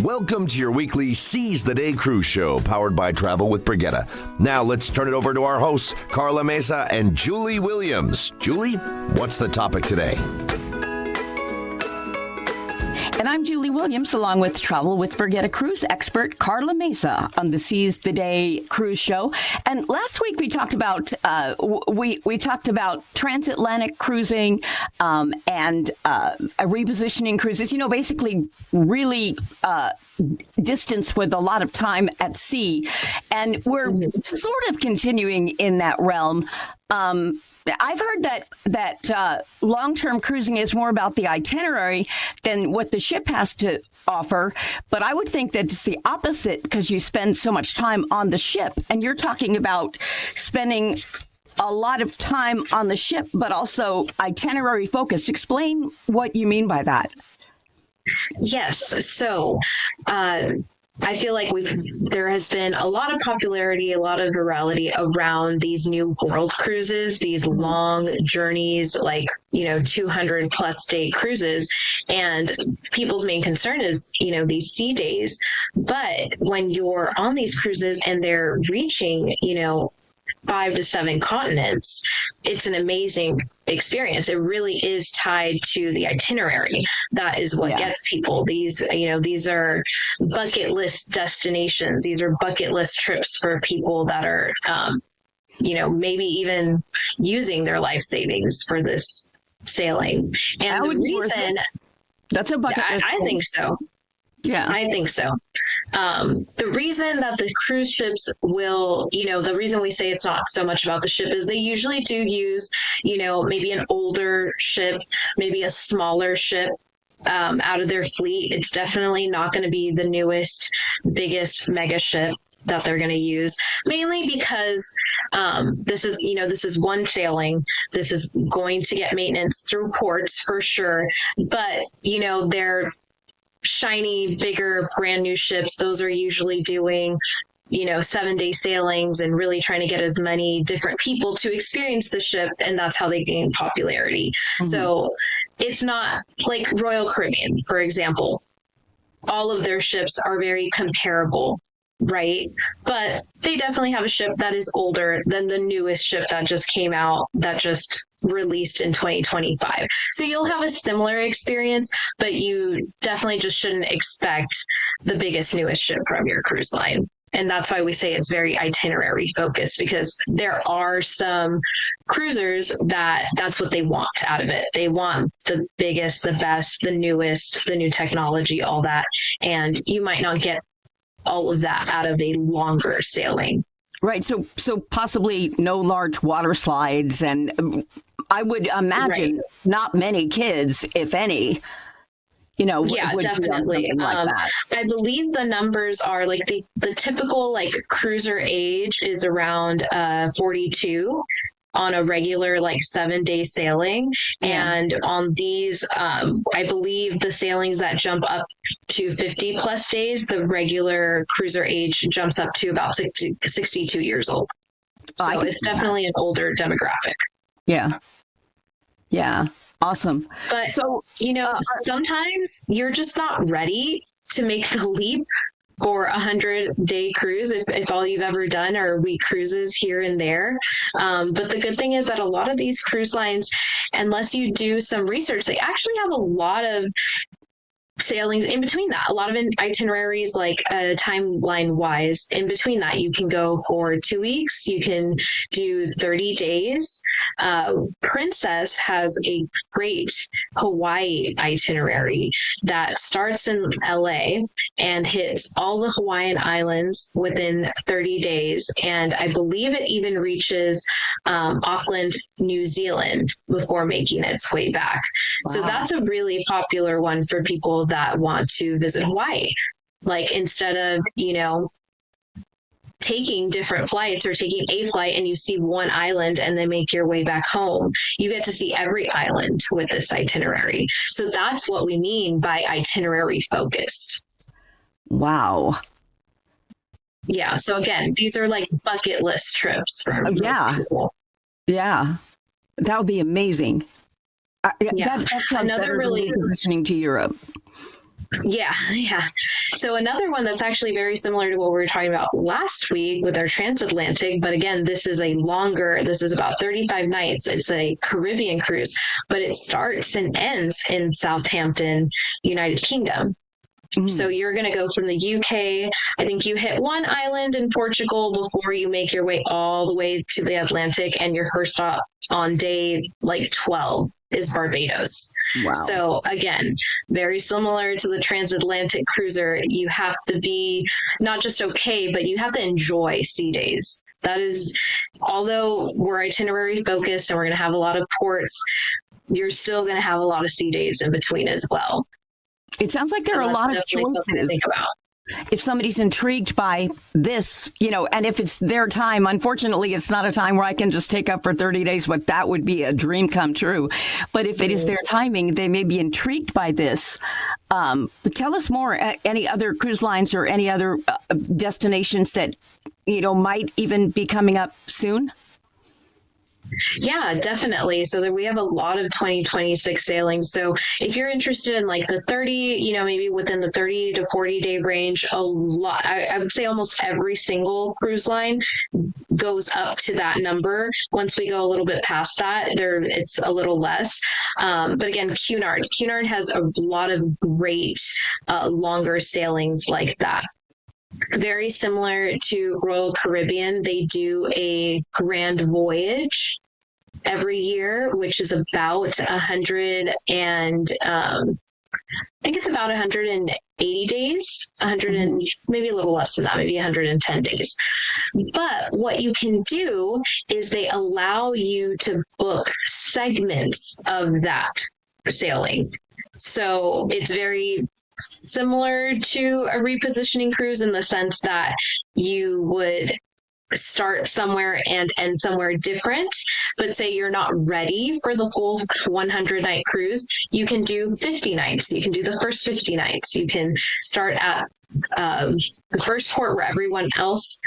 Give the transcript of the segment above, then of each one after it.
Welcome to your weekly Seize the Day cruise show, powered by Travel with Brigitte. Now let's turn it over to our hosts, Karla Mesa and Julie Williams. Julie, what's the topic today? And I'm Julie Williams, along with Travel with Brigitte cruise expert Karla Mesa on the Seize the Day cruise show. And last week we talked about we talked about transatlantic cruising and repositioning cruises. You know, basically really distance with a lot of time at sea, and we're sort of continuing in that realm. I've heard that long-term cruising is more about the itinerary than what the ship has to offer. But I would think that it's the opposite, because you spend so much time on the ship, and you're talking about spending a lot of time on the ship, but also itinerary focused. Explain what you mean by that. Yes. So, I feel like there has been a lot of popularity, a lot of virality around these new world cruises, these long journeys, like, 200 plus day cruises. And people's main concern is, these sea days. But when you're on these cruises and they're reaching, 5 to 7 continents, it's an amazing experience. It really is tied to the itinerary. That is what gets people. These are bucket list destinations. These are bucket list trips for people that are, maybe even using their life savings for this sailing. And the reason that's a bucket list. I think so. Yeah, I think so. The reason that the cruise ships will, the reason we say it's not so much about the ship is they usually do use, maybe an older ship, maybe a smaller ship out of their fleet. It's definitely not going to be the newest, biggest mega ship that they're going to use, mainly because this is one sailing. This is going to get maintenance through ports for sure. But, they're shiny, bigger, brand new ships. Those are usually doing 7-day sailings and really trying to get as many different people to experience the ship, and that's how they gain popularity. So it's not like Royal Caribbean, for example. All of their ships are very comparable, right? But they definitely have a ship that is older than the newest ship that just came out, that just released in 2025. So you'll have a similar experience, but you definitely just shouldn't expect the biggest, newest ship from your cruise line. And that's why we say it's very itinerary focused, because there are some cruisers that's what they want out of it. They want the biggest, the best, the newest, the new technology, all that. And you might not get all of that out of a longer sailing. Right. So possibly no large water slides, and I would imagine not many kids, if any. Yeah, definitely. Like that. I believe the numbers are like the typical cruiser age is around 42 on a regular 7-day sailing. And on these, I believe the sailings that jump up to 50 plus days, the regular cruiser age jumps up to about 62 years old. So it's definitely an older demographic. Yeah. Yeah. Awesome. But, sometimes you're just not ready to make the leap for 100-day cruise if all you've ever done are week cruises here and there. But the good thing is that a lot of these cruise lines, unless you do some research, they actually have a lot of sailings in between that, a lot of itineraries, timeline wise. In between that, you can go for 2 weeks, you can do 30 days. Princess has a great Hawaii itinerary that starts in LA and hits all the Hawaiian islands within 30 days, and I believe it even reaches Auckland, New Zealand before making its way back. Wow. So that's a really popular one for people that want to visit Hawaii. Instead of, taking different flights or taking a flight and you see one island and then make your way back home, you get to see every island with this itinerary. So that's what we mean by itinerary focused. Wow. Yeah. So again, these are bucket list trips for most people. Yeah. That would be amazing. That's another really positioning to Europe. Yeah, yeah. So another one that's actually very similar to what we were talking about last week with our transatlantic, but again, this is about 35 nights. It's a Caribbean cruise, but it starts and ends in Southampton, United Kingdom. So you're going to go from the UK. I think you hit one island in Portugal before you make your way all the way to the Atlantic, and your first stop on day like 12 is Barbados. Wow. So again, very similar to the transatlantic cruiser. You have to be not just okay, but you have to enjoy sea days. That is, although we're itinerary focused and we're going to have a lot of ports, you're still going to have a lot of sea days in between as well. It sounds like there are a lot of choices to think about. If somebody's intrigued by this, and if it's their time, unfortunately, it's not a time where I can just take up for 30 days, but that would be a dream come true. But if it is their timing, they may be intrigued by this. Tell us more. Any other cruise lines or any other destinations that, might even be coming up soon? Yeah, definitely. So we have a lot of 2026 sailings. So if you're interested in like the 30, maybe within the 30 to 40 day range, a lot, I would say almost every single cruise line goes up to that number. Once we go a little bit past that, it's a little less. But again, Cunard has a lot of great longer sailings like that. Very similar to Royal Caribbean, they do a grand voyage every year, which is about 100 and I think it's about 180 days, 100 and maybe a little less than that, maybe 110 days. But what you can do is they allow you to book segments of that sailing. So it's very similar to a repositioning cruise in the sense that you would start somewhere and end somewhere different, but say you're not ready for the full 100 night cruise, you can do 50 nights. You can do the first 50 nights. You can start at the first port where everyone else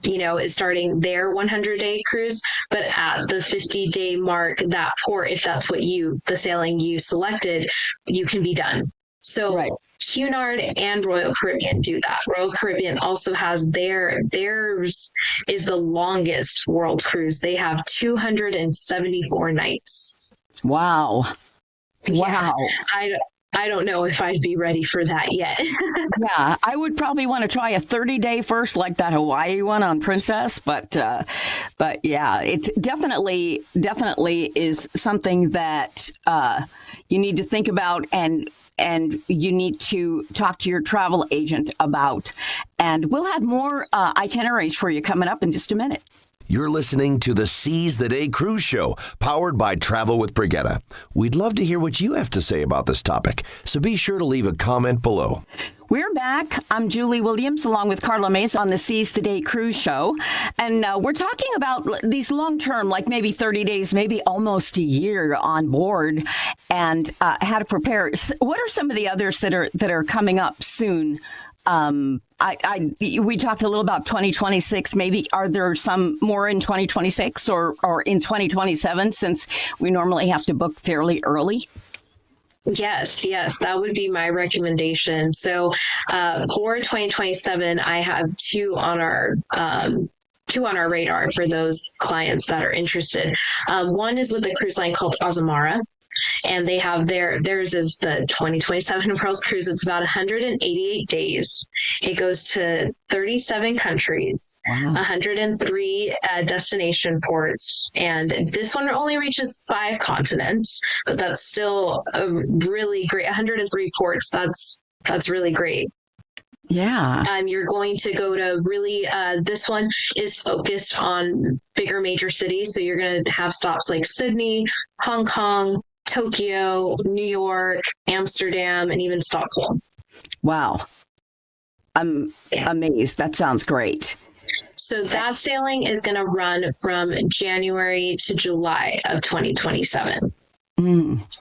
is starting their 100-day cruise, but at the 50-day mark, that port, if that's what the sailing you selected, you can be done. So right. Cunard and Royal Caribbean do that. Royal Caribbean also has theirs is the longest world cruise. They have 274 nights. Wow. Yeah, I don't know if I'd be ready for that yet. Yeah, I would probably want to try a 30-day first, like that Hawaii one on Princess. But yeah, it definitely is something that you need to think about and you need to talk to your travel agent about. And we'll have more itineraries for you coming up in just a minute. You're listening to the Seize the Day Cruise Show, powered by Travel with Brigitte. We'd love to hear what you have to say about this topic, so be sure to leave a comment below. We're back. I'm Julie Williams, along with Karla Mesa on the Seize the Day Cruise Show. And we're talking about these long-term, like maybe 30 days, maybe almost a year on board, and how to prepare. What are some of the others that are coming up soon? We talked a little about 2026. Maybe are there some more in 2026 or in 2027, since we normally have to book fairly early? Yes, that would be my recommendation. So for 2027, I have two on our radar for those clients that are interested. One is with a cruise line called Azamara. And they have theirs is the 2027 World Cruise. It's about 188 days. It goes to 37 countries, wow. 103 destination ports. And this one only reaches 5 continents, but that's still a really great, 103 ports. That's really great. Yeah. You're going to go to really, this one is focused on bigger major cities. So you're going to have stops like Sydney, Hong Kong, Tokyo, New York, Amsterdam, and even Stockholm. Wow. I'm amazed. That sounds great. So that sailing is going to run from January to July of 2027.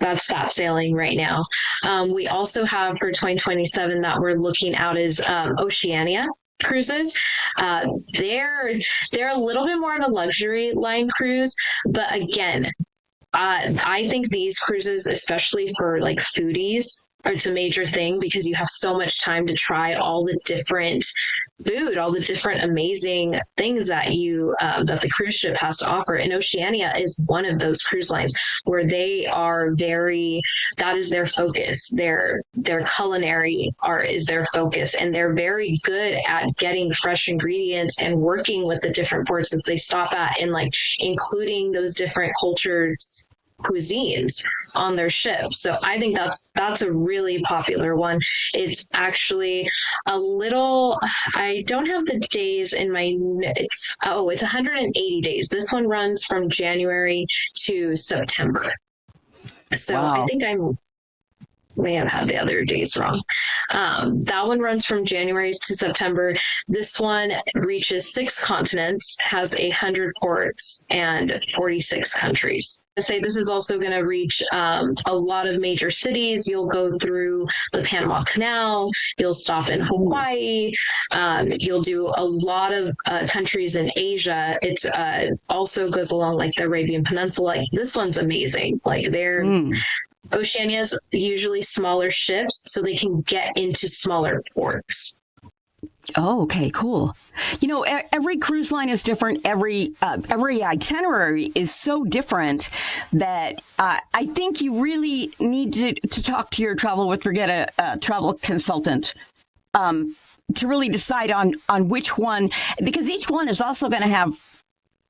That's that sailing right now. We also have for 2027 that we're looking out is Oceania cruises. They're a little bit more of a luxury line cruise, but again, I think these cruises, especially for like foodies, it's a major thing because you have so much time to try all the different food, all the different amazing things that that the cruise ship has to offer. And Oceania is one of those cruise lines where they are that is their focus. Their culinary art is their focus, and they're very good at getting fresh ingredients and working with the different ports that they stop at, and like including those different cultures cuisines on their ship. So I think that's a really popular one. It's actually I don't have the days in it's 180 days. This one runs from January to September. So wow. I think I may have had the other days wrong. That one runs from January to September. This one reaches 6 continents, has 100 ports, and 46 countries. I say this is also going to reach a lot of major cities. You'll go through the Panama Canal. You'll stop in Hawaii. You'll do a lot of countries in Asia. It's also goes along like the Arabian Peninsula. Like, this one's amazing. Like Oceania's usually smaller ships, so they can get into smaller ports. Oh, okay, cool. You know, every cruise line is different. Every itinerary is so different that I think you really need to talk to your Travel with Brigitte, a travel consultant, to really decide on which one, because each one is also going to have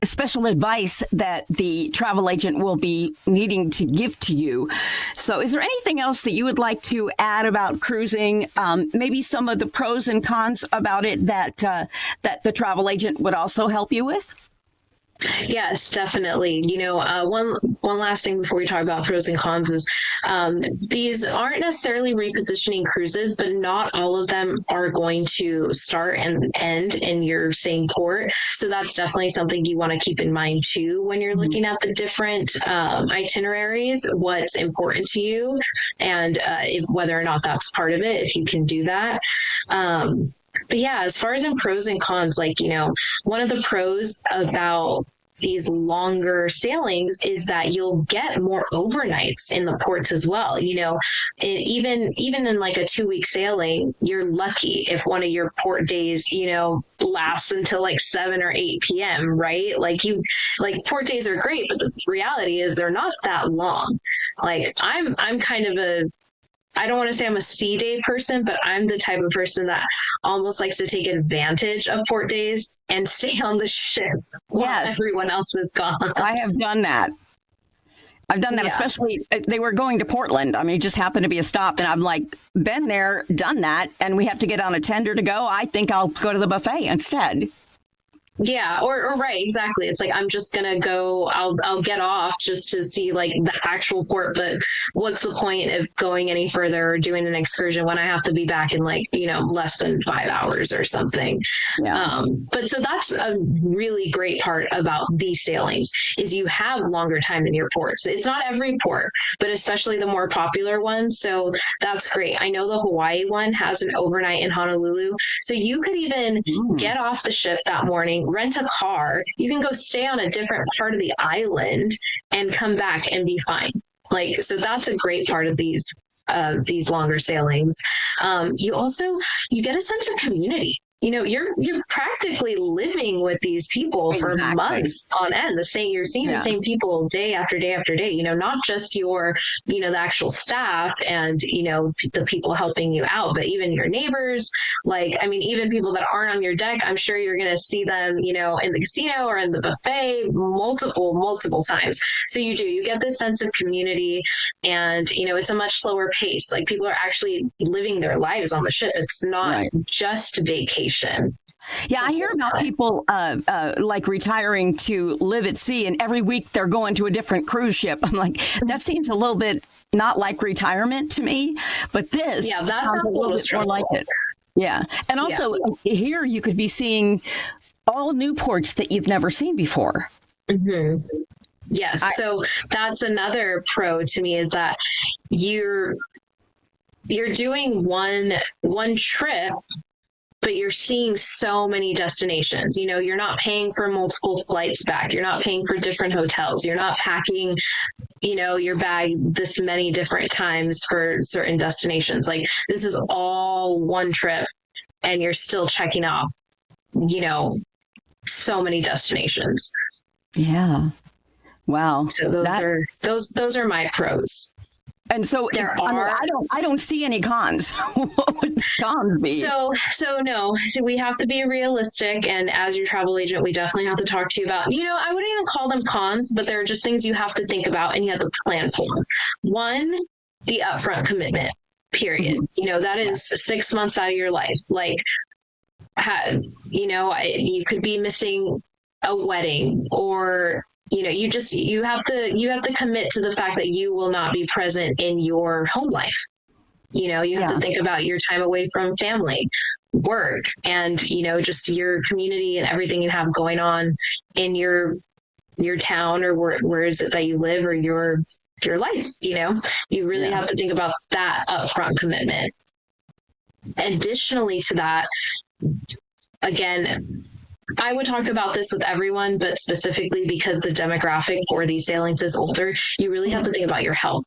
special advice that the travel agent will be needing to give to you. So is there anything else that you would like to add about cruising? Maybe some of the pros and cons about it that the travel agent would also help you with? Yes, definitely. You know, one last thing before we talk about pros and cons is these aren't necessarily repositioning cruises, but not all of them are going to start and end in your same port. So that's definitely something you want to keep in mind too when you're looking at the different itineraries, what's important to you, and whether or not that's part of it, if you can do that. But yeah, as far as in pros and cons, like, you know, one of the pros about these longer sailings is that you'll get more overnights in the ports as well. You know, even in like a 2-week sailing, you're lucky if one of your port days, you know, lasts until like 7 or 8 p.m., right? Like port days are great, but the reality is they're not that long. Like I'm kind of I don't want to say I'm a sea day person, but I'm the type of person that almost likes to take advantage of port days and stay on the ship while everyone else is gone. I have done that. I've done that, especially they were going to Portland. I mean, it just happened to be a stop, and I'm like, been there, done that, and we have to get on a tender to go. I think I'll go to the buffet instead. Yeah, or right, exactly. It's like, I'm just gonna go, I'll get off just to see like the actual port, but what's the point of going any further or doing an excursion when I have to be back in like, you know, less than 5 hours or something. Yeah. But so that's a really great part about these sailings is you have longer time in your ports. It's not every port, but especially the more popular ones. So that's great. I know the Hawaii one has an overnight in Honolulu. So you could even get off the ship that morning, rent a car, you can go stay on a different part of the island and come back and be fine. Like, so that's a great part of these longer sailings. You get a sense of community. You know, you're practically living with these people for months on end. You're seeing the same people day after day after day, you know, not just your, you know, the actual staff and, you know, the people helping you out, but even your neighbors. Like, I mean, even people that aren't on your deck, I'm sure you're going to see them, you know, in the casino or in the buffet multiple times. So you get this sense of community, and, you know, it's a much slower pace. Like, people are actually living their lives on the ship. It's not just vacation. Yeah, I hear about people like retiring to live at sea, and every week they're going to a different cruise ship. I'm like, that seems a little bit not like retirement to me, but this that sounds a little bit more like it. Yeah, and also here you could be seeing all new ports that you've never seen before. Mm-hmm. Yes, so that's another pro to me, is that you're doing one trip, but you're seeing so many destinations. You know, you're not paying for multiple flights back. You're not paying for different hotels. You're not packing your bag this many different times for certain destinations. Like, this is all one trip and you're still checking off, so many destinations. Yeah. Wow. So those are my pros. And so I don't see any cons. What would the cons be? So no. So we have to be realistic, and as your travel agent, we definitely have to talk to you about, I wouldn't even call them cons, but they're just things you have to think about and you have to plan for. One, the upfront commitment, period. That is 6 months out of your life. Like, you could be missing a wedding, or you have to commit to the fact that you will not be present in your home life. You have to think about your time away from family, work, and just your community and everything you have going on in your town, or where is it that you live, or your life. You really have to think about that upfront commitment. Additionally to that, again, I would talk about this with everyone, but specifically because the demographic for these sailings is older, you really have to think about your health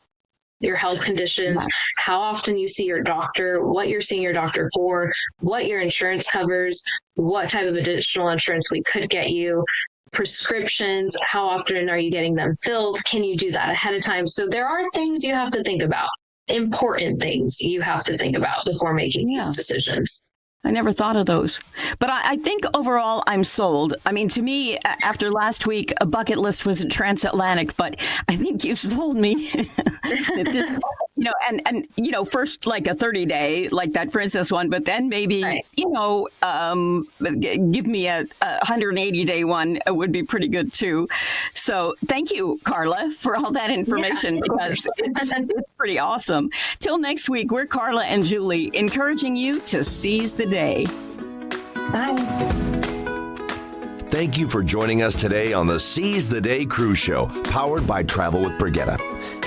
conditions, how often you see your doctor, what you're seeing your doctor for, what your insurance covers, what type of additional insurance we could get you, prescriptions, how often are you getting them filled? Can you do that ahead of time? So there are things you have to think about, important things you have to think about before making these decisions. I never thought of those. But I think overall I'm sold. I mean, to me, after last week, a bucket list was a transatlantic, but I think you've sold me. This, first like a 30-day, like that Princess one, but then maybe, give me a 180-day one would be pretty good too. So thank you, Karla, for all that information, because it's pretty awesome. Till next week, we're Karla and Julie, encouraging you to seize the day. Bye. Thank you for joining us today on the Seize the Day Cruise Show, powered by Travel with Brigitte.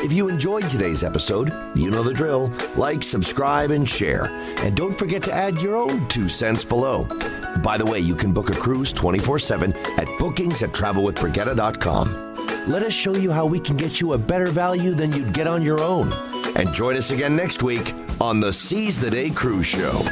If you enjoyed today's episode, you know the drill. Like, subscribe, and share. And don't forget to add your own 2 cents below. By the way, you can book a cruise 24/7 at bookings@travelwithbrigitte.com. Let us show you how we can get you a better value than you'd get on your own. And join us again next week on the Seize the Day Cruise Show.